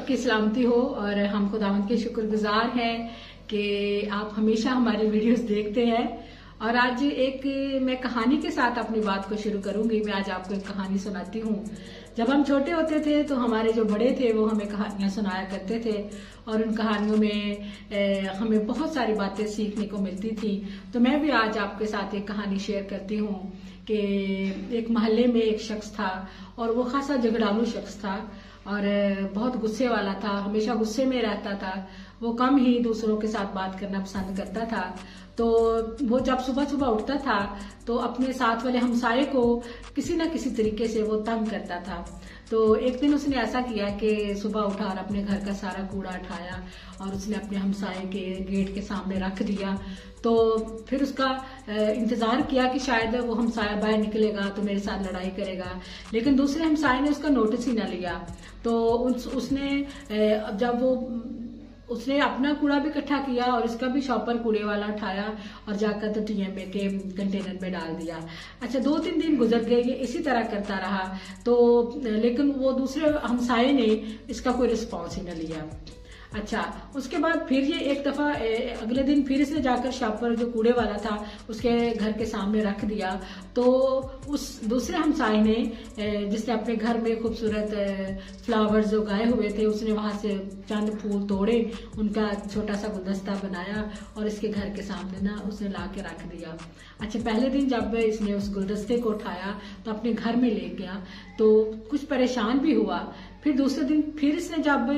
सबकी सलामती हो और हम खुदावंद के शुक्रगुजार हैं कि आप हमेशा हमारी वीडियोस देखते हैं। और आज एक मैं कहानी के साथ अपनी बात को शुरू करूंगी। मैं आज आपको एक कहानी सुनाती हूँ। जब हम छोटे होते थे तो हमारे जो बड़े थे वो हमें कहानियां सुनाया करते थे और उन कहानियों में हमें बहुत सारी बातें सीखने को मिलती थी। तो मैं भी आज आपके साथ एक कहानी शेयर करती हूँ कि एक मोहल्ले में एक शख्स था और वो खासा झगड़ालू शख्स था और बहुत गुस्से वाला था, हमेशा गुस्से में रहता था। वो कम ही दूसरों के साथ बात करना पसंद करता था। तो वो जब सुबह सुबह उठता था तो अपने साथ वाले हमसाये को किसी न किसी तरीके से वो तंग करता था। तो एक दिन उसने ऐसा किया कि सुबह उठा और अपने घर का सारा कूड़ा उठाया और उसने अपने हमसाये के गेट के सामने रख दिया। तो फिर उसका इंतजार किया कि शायद वो हमसाया बाहर निकलेगा तो मेरे साथ लड़ाई करेगा, लेकिन दूसरे हमसाये ने उसका नोटिस ही न लिया। तो उसने अपना कूड़ा भी इकट्ठा किया और इसका भी शॉपर कूड़े वाला उठाया और जाकर तो टीएमए के कंटेनर में डाल दिया। अच्छा, 2-3 दिन गुजर गए, ये इसी तरह करता रहा। तो लेकिन वो दूसरे हमसाये ने इसका कोई रिस्पॉन्स ही न लिया। अच्छा, उसके बाद फिर ये एक दफा अगले दिन फिर इसने जाकर शॉपर जो कूड़े वाला था उसके घर के सामने रख दिया। तो उस दूसरे हमसाये ने जिसने अपने घर में खूबसूरत फ्लावर्स जो उगाए हुए थे उसने वहां से चंद फूल तोड़े, उनका छोटा सा गुलदस्ता बनाया और इसके घर के सामने ना उसने ला के रख दिया। अच्छा, पहले दिन जब इसने उस गुलदस्ते को उठाया तो अपने घर में ले गया तो कुछ परेशान भी हुआ। फिर दूसरे दिन फिर इसने जब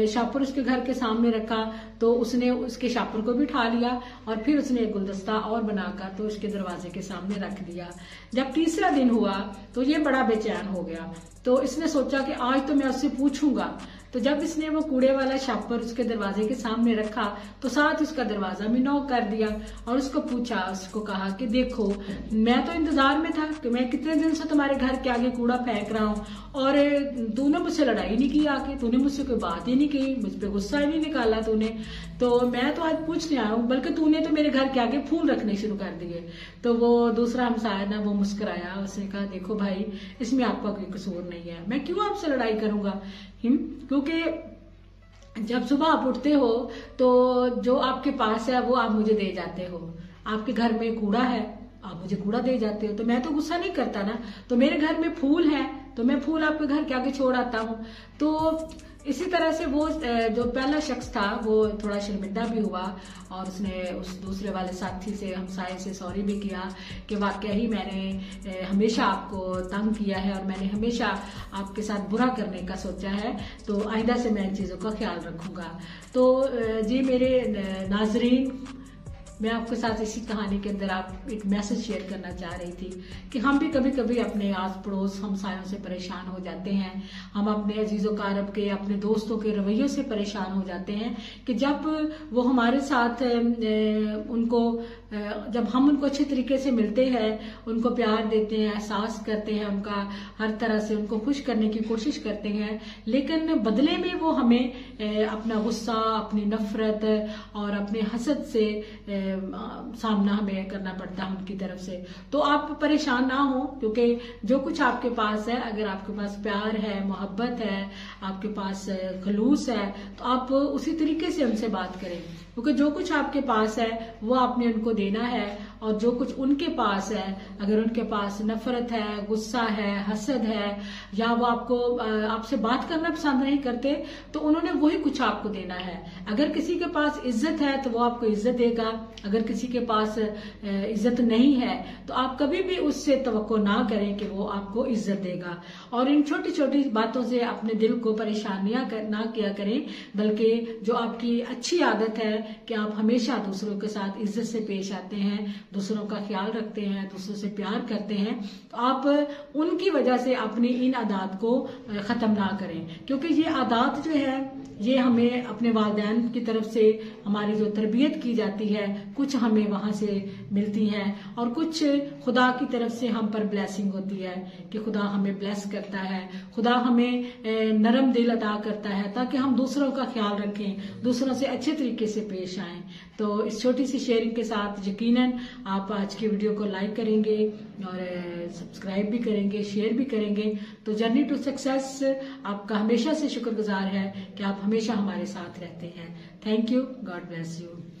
शॉपर उसके घर के सामने रखा तो उसने उसके शॉपर को भी उठा लिया और फिर उसने एक गुलदस्ता और बनाकर तो उसके दरवाजे के सामने रख दिया। जब तीसरा दिन हुआ तो ये बड़ा बेचैन हो गया। तो इसने सोचा कि आज तो मैं उससे पूछूंगा। तो जब इसने वो कूड़े वाला शॉपर उसके दरवाजे के सामने रखा तो साथ उसका दरवाजा भी नॉक कर दिया और उसको पूछा, उसको कहा कि देखो, मैं तो इंतजार में था कि मैं कितने दिन से तुम्हारे घर के आगे कूड़ा फेंक रहा हूँ और तूने मुझसे लड़ाई नहीं की, आके तूने मुझसे कोई बात ही नहीं की, मुझ पे गुस्सा ही नहीं निकाला तूने। तो मैं तो आज पूछने आया हूँ, बल्कि तूने तो मेरे घर के आगे फूल रखने शुरू कर दिए। तो वो दूसरा हमसाया ना वो मुस्कुराया, उसने कहा देखो भाई, इसमें आपका कोई कसूर नहीं है, मैं क्यों आपसे लड़ाई करूंगा। क्योंकि जब सुबह आप उठते हो तो जो आपके पास है वो आप मुझे दे जाते हो। आपके घर में कूड़ा है, आप मुझे कूड़ा दे जाते हो, तो मैं तो गुस्सा नहीं करता ना। तो मेरे घर में फूल है तो मैं फूल आपके घर के आगे छोड़ आता हूँ। तो इसी तरह से वो जो पहला शख्स था वो थोड़ा शर्मिंदा भी हुआ और उसने उस दूसरे वाले साथी से, हमसाये से सॉरी भी किया कि वाकई ही मैंने हमेशा आपको तंग किया है और मैंने हमेशा आपके साथ बुरा करने का सोचा है, तो आइंदा से मैं इन चीजों का ख्याल रखूंगा। तो जी मेरे नाजरीन, मैं आपके साथ इसी कहानी के अंदर आप एक मैसेज शेयर करना चाह रही थी कि हम भी कभी कभी अपने आस पड़ोस हमसायों से परेशान हो जाते हैं। हम अपने अजीजों कारब के, अपने दोस्तों के रवैयों से परेशान हो जाते हैं कि जब वो हमारे साथ जब हम उनको अच्छे तरीके से मिलते हैं, उनको प्यार देते हैं, एहसास करते हैं, उनका हर तरह से उनको खुश करने की कोशिश करते हैं, लेकिन बदले में वो हमें अपना गुस्सा, अपनी नफरत और अपने हसद से सामना हमें करना पड़ता है उनकी तरफ से। तो आप परेशान ना हो, क्योंकि जो कुछ आपके पास है, अगर आपके पास प्यार है, मोहब्बत है, आपके पास खलूस है, तो आप उसी तरीके से उनसे बात करें। क्योंकि जो कुछ आपके पास है वो आपने उनको देना है और जो कुछ उनके पास है, अगर उनके पास नफरत है, गुस्सा है, हसद है या वो आपसे बात करना पसंद नहीं करते, तो उन्होंने वही कुछ आपको देना है। अगर किसी के पास इज्जत है तो वो आपको इज्जत देगा, अगर किसी के पास इज्जत नहीं है तो आप कभी भी उससे तवक्को ना करें कि वो आपको इज्जत देगा। और इन छोटी छोटी बातों से अपने दिल को परेशान ना किया करें, बल्कि जो आपकी अच्छी आदत है कि आप हमेशा दूसरों के साथ इज्जत से पेश आते हैं, दूसरों का ख्याल रखते हैं, दूसरों से प्यार करते हैं, तो आप उनकी वजह से अपनी इन आदत को खत्म ना करें। क्योंकि ये आदत जो है ये हमें अपने वालिदैन की तरफ से हमारी जो तरबियत की जाती है, कुछ हमें वहां से मिलती है और कुछ खुदा की तरफ से हम पर ब्लेसिंग होती है कि खुदा हमें ब्लेस करता है, खुदा हमें नरम दिल अता करता है ताकि हम दूसरों का ख्याल रखें, दूसरों से अच्छे तरीके से पेश आएं। तो इस छोटी सी शेयरिंग के साथ यकीनन आप आज की वीडियो को लाइक करेंगे और सब्सक्राइब भी करेंगे, शेयर भी करेंगे, तो जर्नी टू सक्सेस आपका हमेशा से शुक्रगुजार है कि आप हमेशा हमारे साथ रहते हैं। Thank you, God bless you.